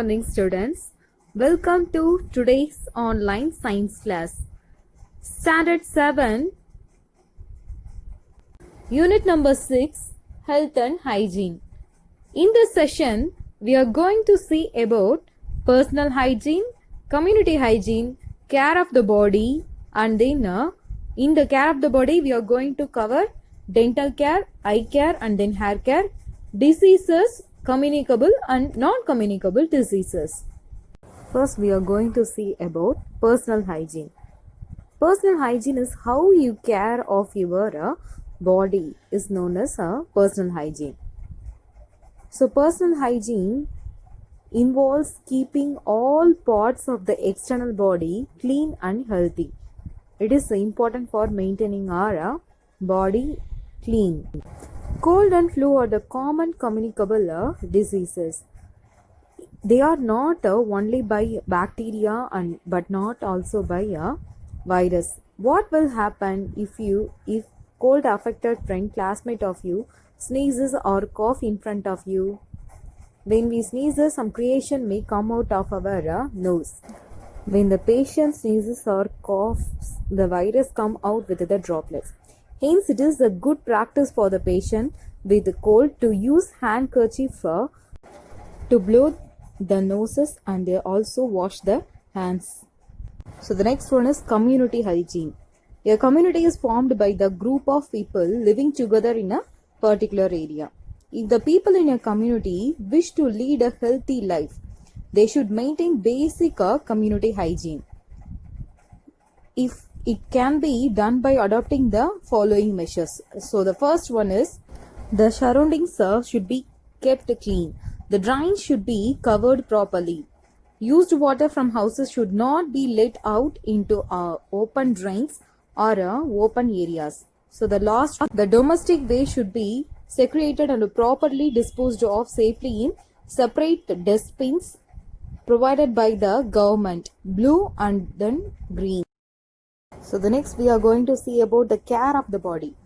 morning, students. Welcome to today's online science class. Standard 7, Unit number 6, Health and Hygiene. In this session, we are going to see about personal hygiene, community hygiene, care of the body, and then in the care of the body, we are going to cover dental care, eye care, and then hair care, diseases, communicable and non-communicable diseases. First, we are going to see about personal hygiene. Personal hygiene is how you care of your body is known as personal hygiene. So, personal hygiene involves keeping all parts of the external body clean and healthy. It is important for maintaining our body clean. Cold and flu are the common communicable diseases. They are not only by bacteria but not also by virus. What will happen if cold affected friend, classmate of you sneezes or cough in front of you? When we sneeze, some creation may come out of our nose. When the patient sneezes or coughs, the virus come out with the droplets. Hence, it is a good practice for the patient with cold to use handkerchief to blow the noses, and they also wash the hands. So the next one is community hygiene. A community is formed by the group of people living together in a particular area. If the people in a community wish to lead a healthy life, they should maintain basic community hygiene. If it can be done by adopting the following measures. So the first one is the surroundings should be kept clean. The drains should be covered properly. Used water from houses should not be let out into open drains or open areas. So the domestic waste should be segregated and properly disposed of safely in separate dustbins provided by the government, blue and then green. So the next we are going to see about the care of the body.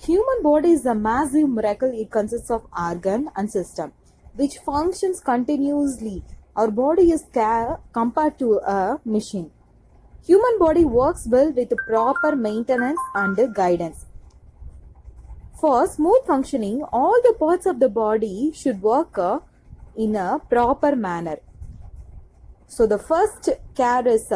Human body is a massive miracle. It consists of organ and system which functions continuously. Our body is compared to a machine. Human body works well with proper maintenance and guidance. For smooth functioning, all the parts of the body should work in a proper manner. So the first care is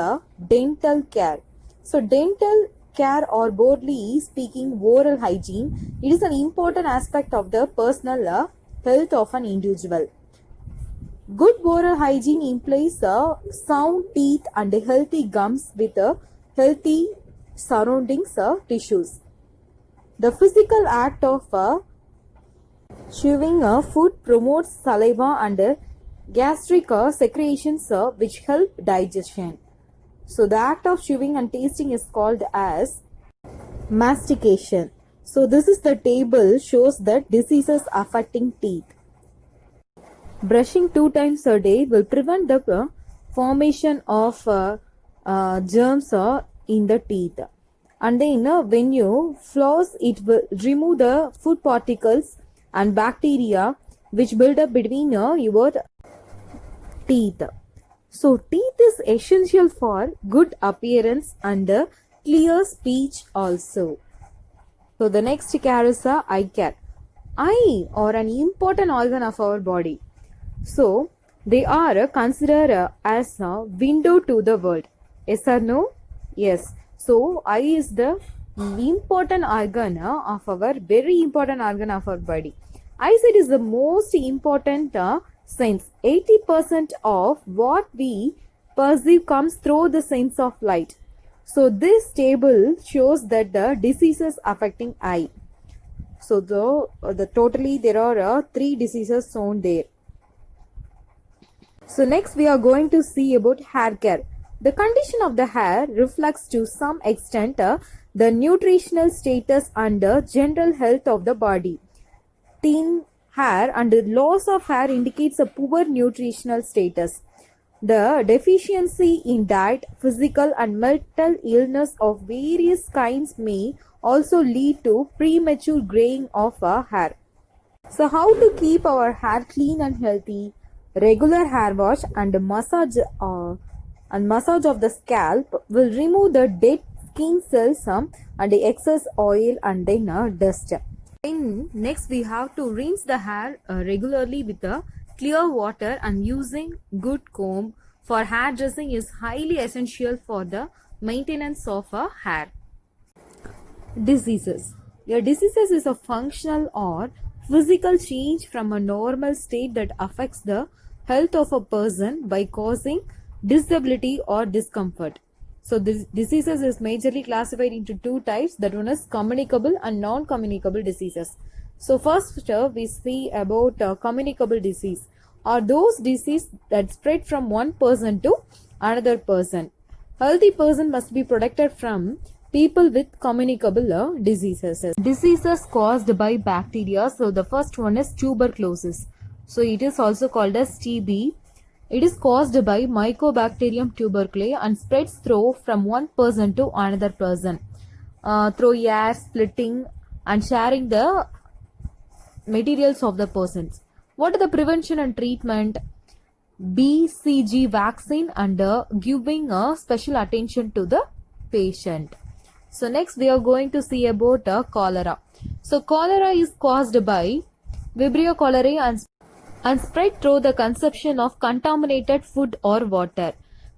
dental care. So dental care, or broadly speaking oral hygiene, it is an important aspect of the personal health of an individual. Good oral hygiene implies sound teeth and healthy gums with healthy surroundings tissues. The physical act of chewing food promotes saliva and gastric secretions which help digestion. So the act of chewing and tasting is called as mastication. So this is the table shows that diseases affecting teeth. Brushing 2 times a day will prevent the formation of germs in the teeth. And then when you floss, it will remove the food particles and bacteria which build up between your teeth. So teeth is essential for good appearance and clear speech also. So the next care is eye care. Eye are an important organ of our body. So they are considered as a window to the world. Yes or no? Yes. So eye is the important organ of our body. Eyesight is the most important sense. 80% of what we perceive comes through the sense of light. So this table shows that the diseases affecting eye. So totally there are 3 diseases shown there. So next we are going to see about hair care. The condition of the hair reflects to some extent the nutritional status and general health of the body. Thin hair and loss of hair indicates a poor nutritional status. The deficiency in diet, physical and mental illness of various kinds may also lead to premature graying of hair. So how to keep our hair clean and healthy? Regular hair wash and massage of the scalp will remove the dead skin cells and the excess oil and then dust. Then next we have to rinse the hair regularly with clear water, and using good comb for hair dressing is highly essential for the maintenance of hair. Diseases. A diseases is a functional or physical change from a normal state that affects the health of a person by causing disability or discomfort. So this diseases is majorly classified into two types, that one is communicable and non-communicable diseases. So first we see about communicable disease, or those disease that spread from one person to another person. Healthy person must be protected from people with communicable diseases. Diseases caused by bacteria. So the first one is tuberculosis. So it is also called as TB. It is caused by Mycobacterium tuberculosis and spreads through from one person to another person through air, splitting and sharing the materials of the persons. What are the prevention and treatment? BCG vaccine and giving special attention to the patient. So next we are going to see about cholera. So cholera is caused by Vibrio cholerae and spread through the consumption of contaminated food or water.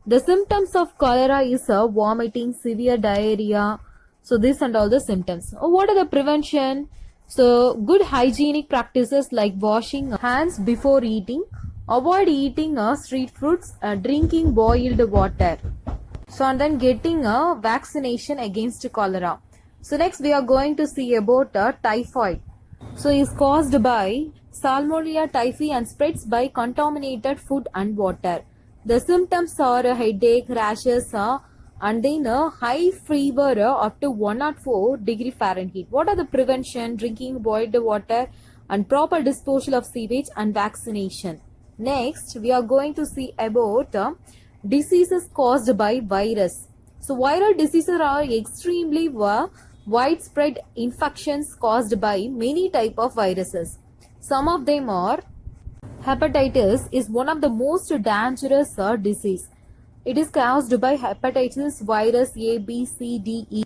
The symptoms of cholera is vomiting, severe diarrhea. So this and all the symptoms. What are the prevention? So good hygienic practices like washing hands before eating, avoid eating street fruits, drinking boiled water. So and then getting a vaccination against cholera. So next we are going to see about typhoid. So is caused by Salmonella typhi and spreads by contaminated food and water. The symptoms are a headache, rashes, and then a high fever up to 104 degree Fahrenheit. What are the prevention? Drinking boiled water and proper disposal of sewage and vaccination. Next, we are going to see about diseases caused by virus. So viral diseases are extremely widespread infections caused by many type of viruses. Some of them are hepatitis is one of the most dangerous disease. It is caused by hepatitis virus A, B, C, D, E.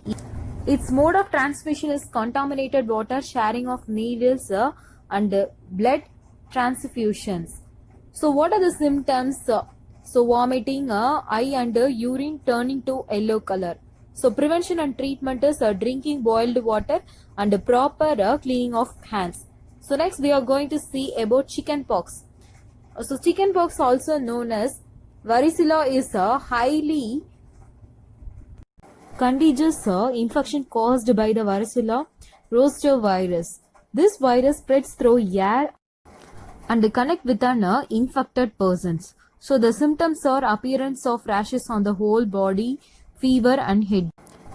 Its mode of transmission is contaminated water, sharing of needles and blood transfusions. So what are the symptoms? So vomiting, eye and urine turning to yellow color. So prevention and treatment is drinking boiled water and proper cleaning of hands. So next we are going to see about chickenpox. So chickenpox, also known as varicella, is a highly contagious infection caused by the varicella zoster virus. This virus spreads through air and connect with an infected persons. So the symptoms are appearance of rashes on the whole body, fever and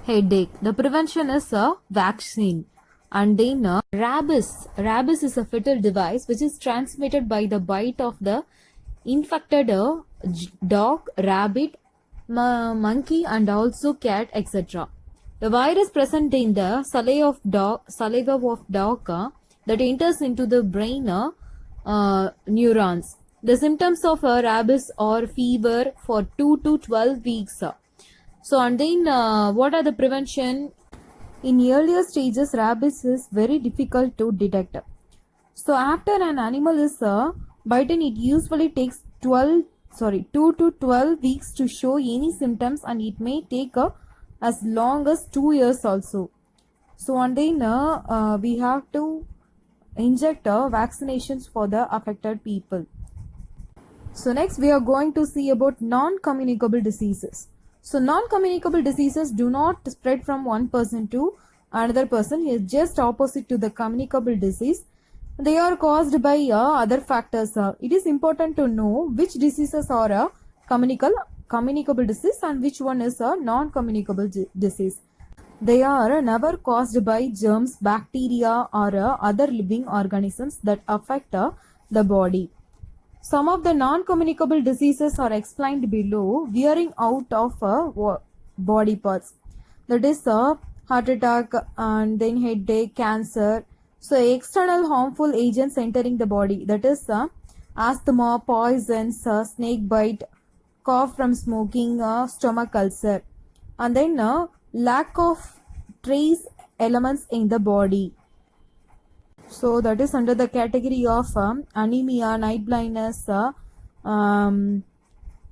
headache. The prevention is a vaccine. And then rabies. Rabies is a fatal device which is transmitted by the bite of the infected dog, rabbit, monkey and also cat, etc. The virus present in the saliva of dog that enters into the brain neurons. The symptoms of rabies are fever for 2 to 12 weeks. So and then what are the prevention? In earlier stages, rabies is very difficult to detect. So after an animal is bitten, it usually takes 2 to 12 weeks to show any symptoms, and it may take as long as 2 years also. So and then we have to inject vaccinations for the affected people. So next we are going to see about non-communicable diseases. So non-communicable diseases do not spread from one person to another person. It is just opposite to the communicable disease. They are caused by other factors. It is important to know which diseases are a communicable disease and which one is a non-communicable disease. They are never caused by germs, bacteria or other living organisms that affect the body. Some of the non-communicable diseases are explained below. Wearing out of body parts, that is heart attack and then headache, cancer. So external harmful agents entering the body, that is asthma, poisons, snake bite, cough from smoking, stomach ulcer, and then lack of trace elements in the body. So that is under the category of anemia, night blindness,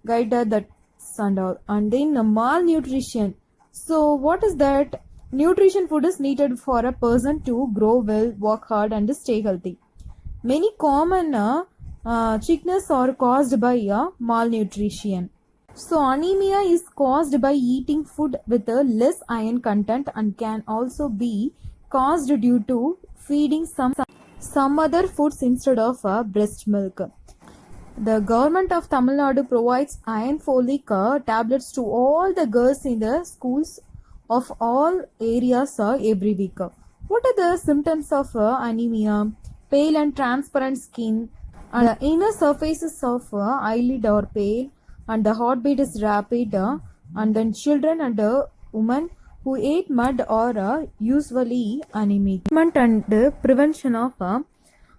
guided that's and all. And then malnutrition. So what is that? Nutrition food is needed for a person to grow well, work hard, and stay healthy. Many common sickness are caused by malnutrition. So anemia is caused by eating food with a less iron content and can also be caused due to feeding some other foods instead of breast milk. The government of Tamil Nadu provides iron folic tablets to all the girls in the schools of all areas every week. What are the symptoms of anemia? Pale and transparent skin, and the inner surfaces of eyelid are pale, and the heartbeat is rapid, and then children and women who ate mud are usually anemic. Treatment and prevention of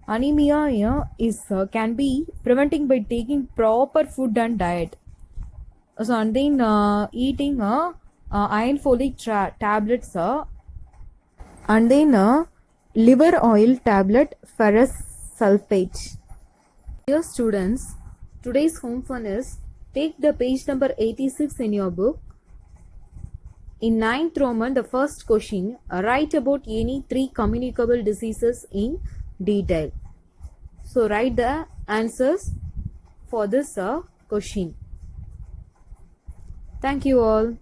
anemia is can be preventing by taking proper food and diet. So and then eating iron folic tablets, and then liver oil tablet, ferrous sulfate. Dear students, today's home fun is take the page number 86 in your book. In 9th Roman, the first question, write about any 3 communicable diseases in detail. So write the answers for this question. Thank you all.